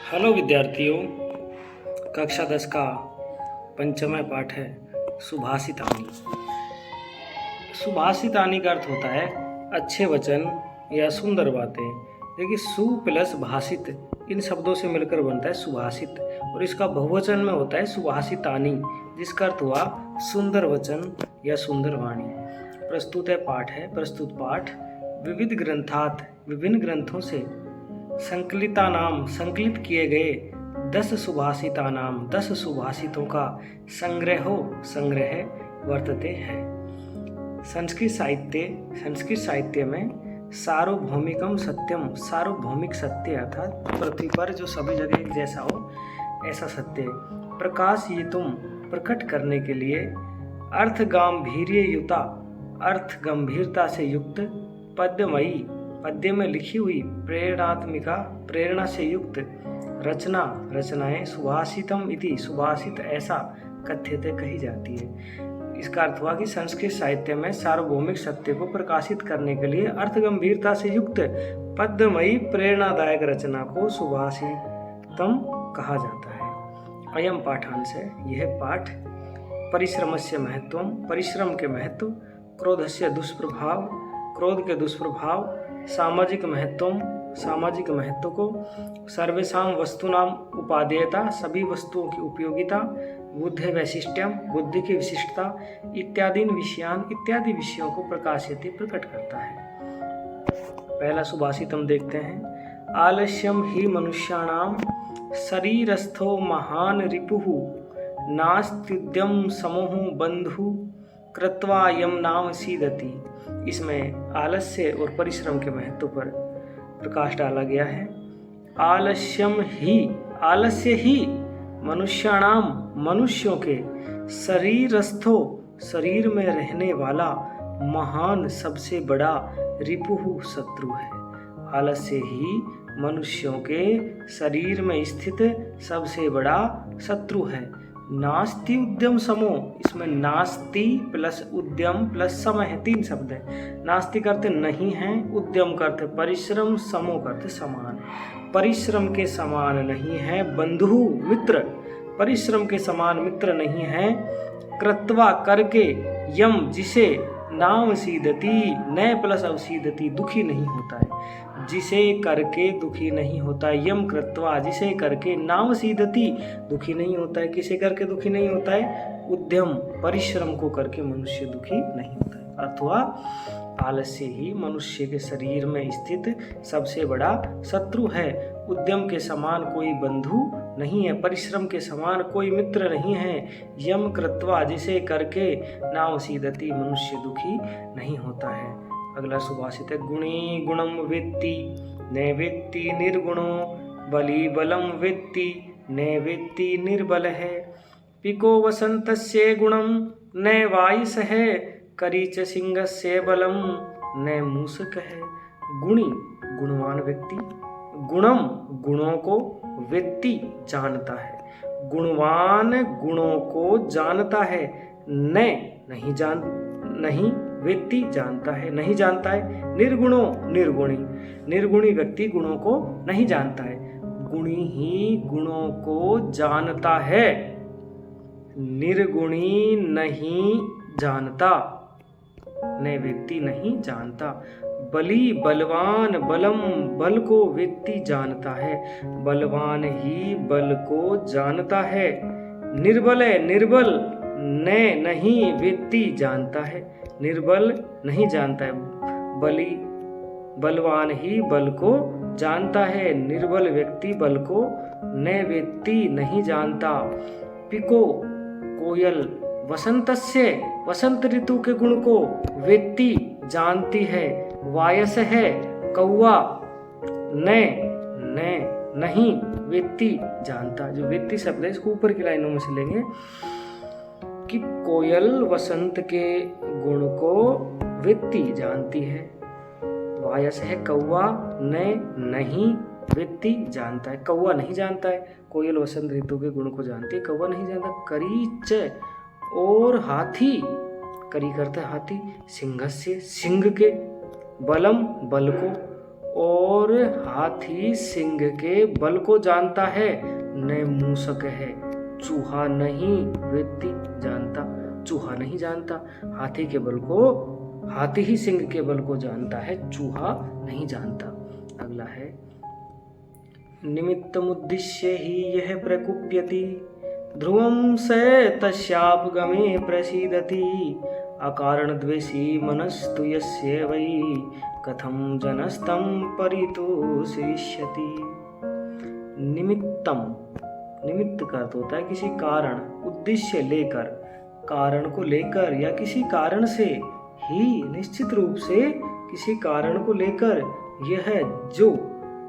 Hello विद्यार्थियों, कक्षा 10 का पंचमय पाठ है सुभाषितानी। सुभाषितानी का अर्थ होता है अच्छे वचन या सुंदर बातें। देखिए, सु प्लस भाषित इन शब्दों से मिलकर बनता है सुभाषित, और इसका बहुवचन में होता है सुभाषितानी, जिसका अर्थ हुआ सुंदर वचन या सुंदर वाणी। प्रस्तुत पाठ विविध ग्रंथात विभिन्न ग्रंथों से संकलिता नाम संकलित किए गए 10 सुभाषिता नाम 10 सुभाषितों का संग्रह वर्तते है। संस्कृत साहित्य में सार्वभौमिकम सत्यम, सार्वभौमिक सत्य अर्थात पृथ्वी पर जो सभी जगह एक जैसा हो ऐसा सत्य, प्रकाश ये तुम प्रकट करने के लिए अर्थ गंभीरता से युक्त पद्यमयी, पद्य में लिखी हुई प्रेरणा से युक्त रचनाएं सुभाषितम इति, सुभाषित ऐसा कथ्यते कही जाती है। इसका अर्थ हुआ कि संस्कृत साहित्य में सार्वभौमिक सत्य को प्रकाशित करने के लिए अर्थ गंभीरता से युक्त पद्यमयी प्रेरणादायक रचना को सुभाषितम कहा जाता है। अयम पाठांश है, यह पाठ परिश्रमस्य महत्वम, परिश्रम के महत्व, क्रोधस्य दुष्प्रभाव, क्रोध के दुष्प्रभाव, सामाजिक महत्व को, सर्वेषां वस्तूनां उपादेयता, सभी वस्तुओं की उपयोगिता, बुद्धि वैशिष्ट्यम, बुद्धि की विशिष्टता, इत्यादि विषयों को प्रकट करता है। पहला सुभाषित हम देखते हैं। आलस्यम ही मनुष्याणाम शरीरस्थो महान रिपुः नास्त्युद्यम समूह बंधु कृत्वा यम नाम सीदति। इसमें आलस्य और परिश्रम के महत्व पर प्रकाश डाला गया है। आलस्य ही मनुष्याणाम, मनुष्यों के, शरीरस्थो, शरीर में रहने वाला, महान सबसे बड़ा, रिपुः शत्रु है। आलस्य ही मनुष्यों के शरीर में स्थित सबसे बड़ा शत्रु है। नास्ति उद्यम समो, इसमें नास्ति प्लस उद्यम प्लस समय है, 3 शब्द है। नास्ति करते नहीं है, उद्यम करते परिश्रम, समो करते समान। परिश्रम के समान नहीं है बंधु मित्र, परिश्रम के समान मित्र नहीं है। कृत्वा करके, यम जिसे, नाम सीदति, नए प्लस अवसीदति दुखी नहीं होता है, जिसे करके दुखी नहीं होता है। यम कृत्वा, जिसे करके, नाम सीदति दुखी नहीं होता है। किसे करके दुखी नहीं होता है? उद्यम, परिश्रम को करके मनुष्य दुखी नहीं होता है। अर्थ हुआ आलस्य ही मनुष्य के शरीर में स्थित सबसे बड़ा शत्रु है। उद्यम के समान कोई बंधु नहीं है, परिश्रम के समान कोई मित्र नहीं है। यम कृत्वा, जिसे करके, नाम सीदति मनुष्य दुखी नहीं होता है। अगला सुभाषित है। गुणी गुणम वेत्ति न वेत्ति निर्गुणो, बली बलम वेत्ति न वेत्ति निर्बल है। पिको वसंतस्य गुणम न वायुस है, करीच सिंहस्य बलम न मूषक है। गुणी गुणवान व्यक्ति, गुणम गुणों को, वेत्ति जानता है, गुणवान गुणों को जानता है, नहीं व्यक्ति जानता है, नहीं जानता है। निर्गुणो निर्गुणी व्यक्ति गुणों को नहीं जानता है, गुणी ही गुणों को जानता है, निर्गुणी नहीं जानता, नए व्यक्ति नहीं जानता। बली बलवान, बलम बल को व्यक्ति जानता है, बलवान ही बल को जानता है। निर्बल है, निर्बल नहीं व्यक्ति जानता है, निर्बल नहीं जानता है। बलवान ही बल को जानता है, निर्बल व्यक्ति बल को न व्यक्ति नहीं जानता। पिको कोयल, वसंत ऋतु के गुण को व्यक्ति जानती है। वायस है कौवा, नहीं व्यक्ति जानता। जो व्यक्ति शब्द है इसको ऊपर की लाइनों में से लेंगे कि कोयल वसंत के गुण को व्यक्ति जानती है। वायस है कौवा, नहीं व्यक्ति जानता है, कौवा नहीं जानता है। कोयल वसंत ऋतु के गुण को जानती है, कौवा नहीं जानता। करीच और हाथी, करी करता है हाथी, सिंह से सिंह के, बलम बल को, और हाथी सिंह के बल को जानता है, न मूसक है। चूहा नहीं व्यक्ति जानता, चूहा नहीं जानता। हाथी के बल को, हाथी ही सिंह के बल को जानता है, चूहा नहीं जानता। अगला है निमित्तमुद्दिश्य ही यह प्रकुप्यति, ध्रुवं स तस्यापगमे प्रसीदति। अकारण द्वेषी मनस्तु यस्य वै, कथम जनस्तं परितोषयिष्यति। निमित्तम, निमित्त का अर्थ होता है किसी कारण, उद्देश्य लेकर, कारण को लेकर या किसी कारण से ही, निश्चित रूप से किसी कारण को लेकर, यह जो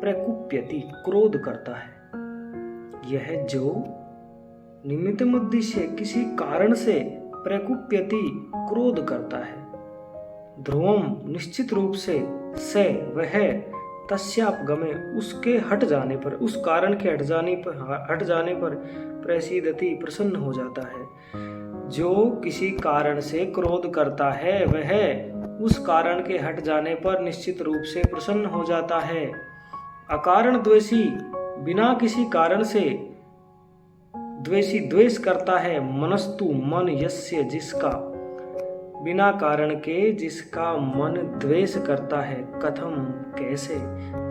प्रकुप्यति क्रोध करता है, यह जो निमित्तम उद्देश्य किसी कारण से प्रकुप्यति क्रोध करता है। ध्रुवम निश्चित रूप से, से वह, तस्यापगमे उसके हट जाने पर, उस कारण के हट जाने पर प्रसीदति प्रसन्न हो जाता है। जो किसी कारण से क्रोध करता है वह उस कारण के हट जाने पर निश्चित रूप से प्रसन्न हो जाता है। अकारण द्वेषी, बिना किसी कारण से द्वेषी द्वेष करता है। मनस्तु मन यस्य जिसका, बिना कारण के जिसका मन द्वेष करता है। कथम कैसे,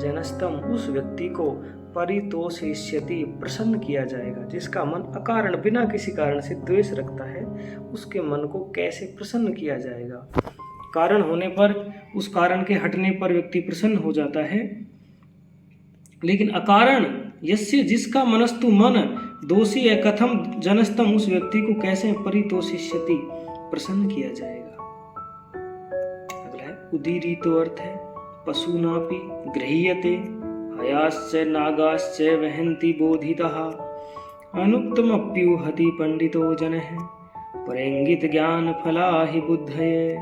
जनस्तम उस व्यक्ति को परितोषयिष्यति प्रसन्न किया जाएगा। जिसका मन अकारण बिना किसी कारण से द्वेष रखता है, उसके मन को कैसे प्रसन्न किया जाएगा। कारण होने पर, उस कारण के हटने पर व्यक्ति प्रसन्न हो जाता है, लेकिन अकारण यस्य जिसका मनस्तु मन दोषी है, कथम जनस्तम उस व्यक्ति को कैसे परितोषयिष्यति प्रसन्न किया जाएगा। अगला है उदीरितो अर्थ है पशुनापि गृह्यते, हयाश्च नागाश्च वहन्ति बोधितः, अनुक्तमप्युहति पंडितो जनः, परेंगित ज्ञान फला हि बुद्धये।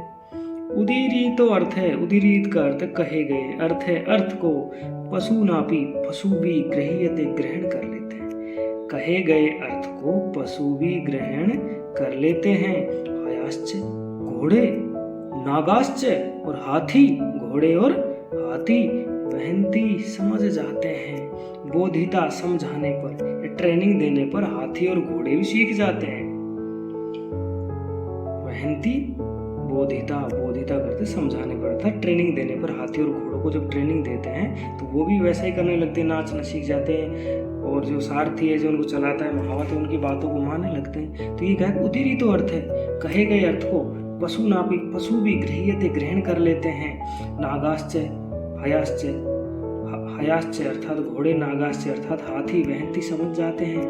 उदीरितो अर्थ है, उदीरित का अर्थ कहे गए, अर्थ है अर्थ को पशुनापि पशु भी गृह्यते ग्रहण कर लेते हैं। कहे गए अर्थ को पशु भी ग्रहण कर लेते हैं। हयाश्च घोड़े, नागाश्च और हाथी, घोड़े और हाथी, वहंती समझ जाते हैं, बोधिता समझाने पर, ट्रेनिंग देने पर हाथी और घोड़े भी सीख जाते हैं। वहंती बोधिता, बोधिता करते समझाने पर अर्थात ट्रेनिंग देने पर। हाथी और घोड़ों को जब ट्रेनिंग देते हैं तो वो भी वैसा ही करने लगते हैं, नाचना सीख जाते हैं, और जो सारथी है जो उनको चलाता है महावत है उनकी बातों को मानने लगते हैं। तो ये कहा उदीरी तो अर्थ है, कहे गए अर्थ को पशु नापी पशु भी गृह्यते ग्रहण कर लेते हैं। नागाश्च हयाश्च, हयाश्च अर्थात घोड़े, नागाश्च अर्थात हाथी, वहंती समझ जाते हैं।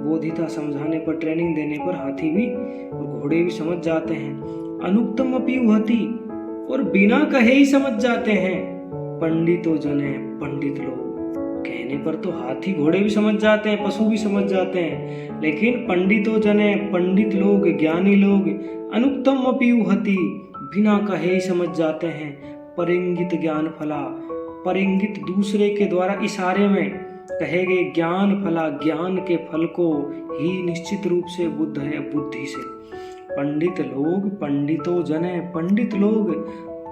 बोधिता समझाने पर, ट्रेनिंग देने पर हाथी भी और घोड़े भी समझ जाते हैं। अनुक्तम अपि उहति और बिना कहे ही समझ जाते हैं। पंडितो जने, पंडित लोग, कहने पर तो हाथी घोड़े भी समझ जाते हैं, पशु भी समझ जाते हैं, लेकिन पंडितो जने पंडित लोग, ज्ञानी लोग, अनुक्तम अपि उहति बिना कहे ही समझ जाते हैं। परिंगित ज्ञान फला, परिंगित दूसरे के द्वारा इशारे में कहे गए ज्ञान फला, ज्ञान के फल को ही निश्चित रूप से बुद्ध है, बुद्धि से। पंडित लोग, पंडितो जने पंडित लोग,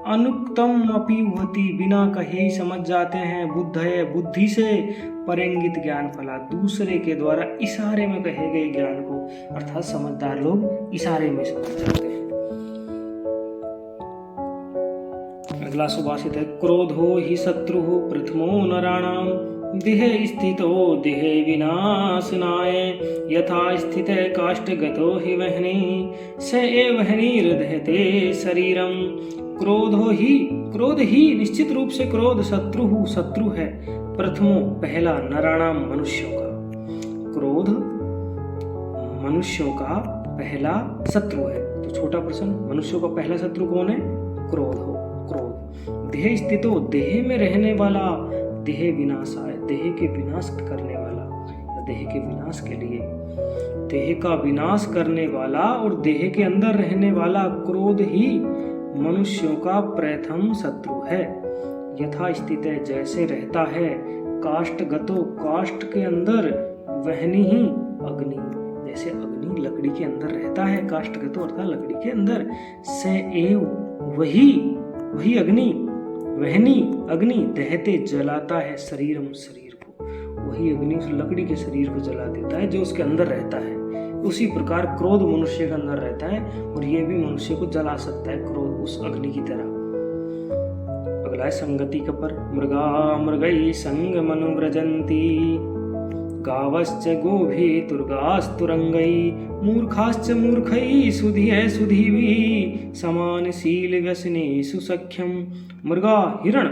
अनुक्तम अपि उहति बिना कहे ही समझ जाते हैं, बुद्ध है बुद्धि से। परिंगित ज्ञान फला, दूसरे के द्वारा इशारे में कहे गए ज्ञान को, अर्थात समझदार लोग इशारे में समझ जाते हैं। अगला सुभाषित है क्रोधो ही शत्रु प्रथमो नराणाम, देहे स्थितो देहे विनाशनाय, यथा स्थित काष्ठगतो हि वह्नि, स एव वह्निर्दहते शरीरम। क्रोधो ही, क्रोध ही निश्चित रूप से क्रोध, शत्रु शत्रु है, प्रथमो पहला, नराणाम मनुष्यों का। क्रोध मनुष्यों का पहला शत्रु है। तो छोटा प्रश्न, मनुष्यों का पहला शत्रु कौन है? क्रोध हो, क्रोध। देह स्थितो, देह में रहने वाला, देह विनाशाय, देह के विनाश करने वाला, या देह के विनाश के लिए, देह का विनाश करने वाला और देह के अंदर रहने वाला क्रोध ही मनुष्यों का प्रथम शत्रु है। यथा स्थित है, जैसे रहता है, काष्ठगतो, काष्ठ के अंदर, वहनी ही अग्नि, जैसे अग्नि लकड़ी के अंदर रहता है, काष्ठगतो अर्थात लकड़ी के अंदर, से एव वही, वही अग्नि, वहनी अग्नि दहते जलाता है शरीरम शरीर को, वही अग्नि उस लकड़ी के शरीर को जला देता है जो उसके अंदर रहता है। उसी प्रकार क्रोध मनुष्य के अंदर रहता है और ये भी मनुष्य को जला सकता है, क्रोध उस अग्नि की तरह। अगला है संगति का पर, मृगा मृगई संग मनुव्रजंती, गावश्च गोभी तुर्गास्तुरंगई, मूर्खाश्च मूर्खई सुधिय सुधीवी, समानशील व्यसनेषु सख्यम। मृगा हिरण,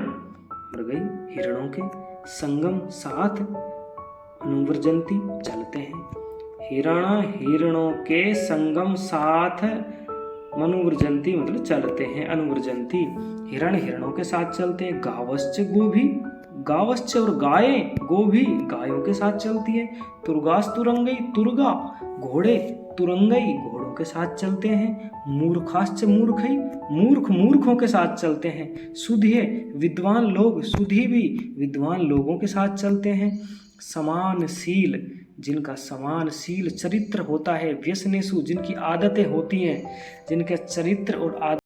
मृगई हिरणों के, संगम साथ, अनुव्रजंती चलते हैं। हिरण हिरणों के संगम साथ, मनुव्रजंती मतलब चलते हैं, अनुव्रजंती हिरण हिरणों के साथ चलते हैं। गावश्च गोभी, गावश्च और गायें, गोभी गायों के साथ चलती है। तुर्गास तुरंगई, तुर्गा घोड़े, तुरंगई घोड़ों के साथ चलते हैं। मूर्खाश्च मूर्खई, मूर्ख मूर्खों के साथ चलते हैं। सुधिय विद्वान लोग, सुधी भी विद्वान लोगों के साथ चलते हैं। समानशील जिनका समानशील चरित्र होता है, व्यसनेषु जिनकी आदतें होती हैं, जिनके चरित्र और आदत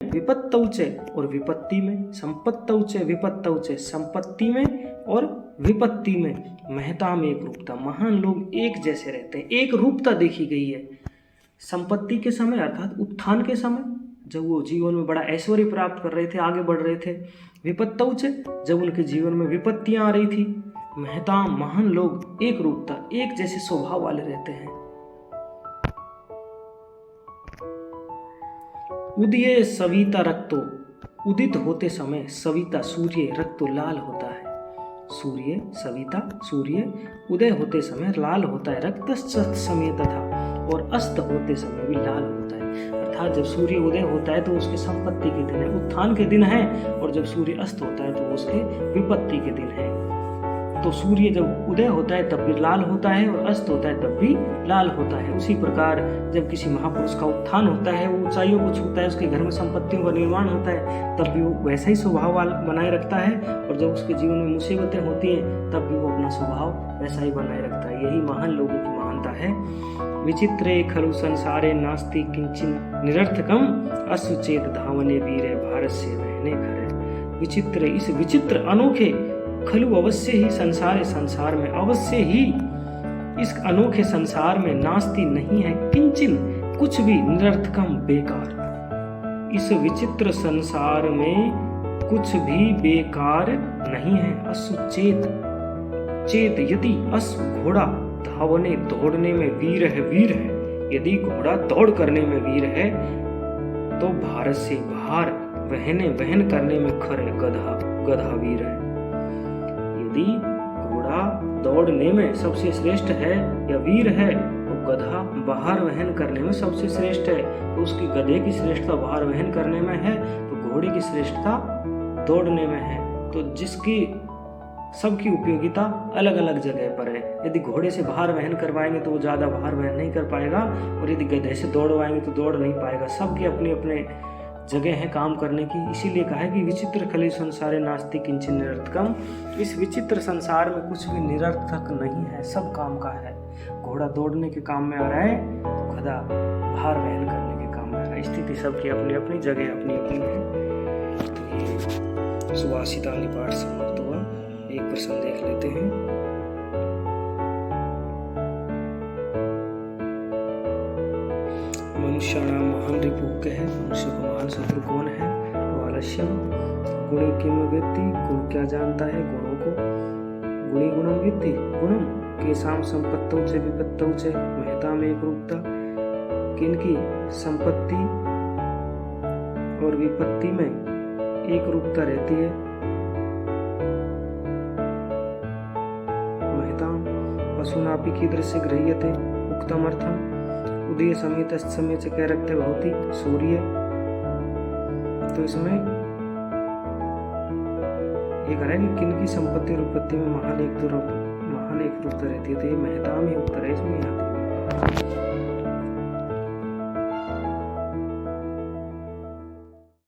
विपत्तौचे और विपत्ति में, संपत्तौचे विपत्तौचे संपत्ति में और विपत्ति में, महता में एक रूपता, महान लोग एक जैसे रहते हैं, एक रूपता देखी गई है। संपत्ति के समय अर्थात उत्थान के समय जब वो जीवन में बड़ा ऐश्वर्य प्राप्त कर रहे थे, आगे बढ़ रहे थे। विपत्तौ च, जब उनके जीवन में विपत्तियां आ रही थी। महताम, महान लोग एक रूपता, एक जैसे स्वभाव वाले रहते हैं। उदये सविता रक्तो, उदित होते समय सविता सूर्य रक्तो लाल होता है। सूर्य सविता, सूर्य उदय होते समय लाल होता है। रक्त समय तथा, और अस्त होते समय भी लाल होता है। अर्थात जब सूर्य उदय होता है तो उसके संपत्ति के दिन है, उत्थान के दिन है, और जब सूर्य अस्त होता है तो वो उसके विपत्ति के दिन है। तो सूर्य जब उदय होता है तब भी लाल होता है, और अस्त होता है तब भी लाल होता है। उसी प्रकार जब किसी महापुरुष का उत्थान होता है, वो ऊंचाइयों को छूता है, उसके घर में संपत्तियों का निर्माण होता है, तब भी वो वैसा ही स्वभाव बनाए रखता है। और जब उसके जीवन में मुसीबतें होती हैं तब भी वो अपना स्वभाव वैसा ही बनाए रखता है। यही महान लोगों की महानता है। विचित्रे खलु संसारे नास्ति किंचिन निरर्थकम, असुचेत धावने वीरे भारत से रहने खरे। विचित्र, इस विचित्र अनोखे, खलु अवश्य ही, संसार में अवश्य ही, इस अनोखे संसार में नास्ति नहीं है, किंचिन कुछ भी, निरर्थकम बेकार। इस विचित्र संसार में कुछ भी बेकार नहीं है। असुचेत, चेत यदि, अस घोड़ा, धावने दौड़ने में, वीर है, यदि घोड़ा दौड़ करने में वीर है, तो भारत से भार वहन करने में खरे गधा वीर है। यदि घोड़ा दौड़ने में सबसे श्रेष्ठ है या वीर है, तो गधा भार वहन करने में सबसे श्रेष्ठ है। तो उसकी गधे की श्रेष्ठता भार वहन करने में है, तो घोड़े की श्रेष्ठता दौड़ने में है। तो जिसकी सबकी उपयोगिता अलग अलग जगह पर है। यदि घोड़े से भार वहन करवाएंगे तो वो ज़्यादा भार वहन नहीं कर पाएगा, और यदि गधे से दौड़वाएंगे तो दौड़ नहीं पाएगा। सबकी अपने अपने जगह है काम करने की। इसीलिए कहा है कि विचित्र खलु संसारे नास्ति किंचिन निरर्थकम। इस विचित्र संसार में कुछ भी निरर्थक नहीं है, सब काम का है। घोड़ा दौड़ने के काम में आ रहा है, तो गधा भार वहन करने के काम में आ रहा है। स्थिति सबकी अपनी अपनी जगह अपनी अपनी है। तो ये सुभाषितानि पाठ समाप्त हुआ। एक प्रश्न देख लेते हैं। मनुष्याणाम महान रिपुः है, मनुष्य को महान शत्रु कौन है? तो आलस्यम। गुणी किम वेत्ति, गुण क्या जानता है? गुणों को। गुणी गुणम वेत्ति, गुणम केषां संपत्तौ च विपत्तौ च महताम एक रूपता। किनकी संपत्ति और विपत्ति में एक रूपता रहती है। महताम पशुनापि कीदृश गृह्यते उक्तम अर्थम। उदय समेत अस्त समय से कह रखते भवती सूर्य। तो इसमें ये कह रहा है कि किन की संपत्ति और उत्पत्ति में महान एक रूपता रहती है। तो ये महताम ही उत्तर है इसमें।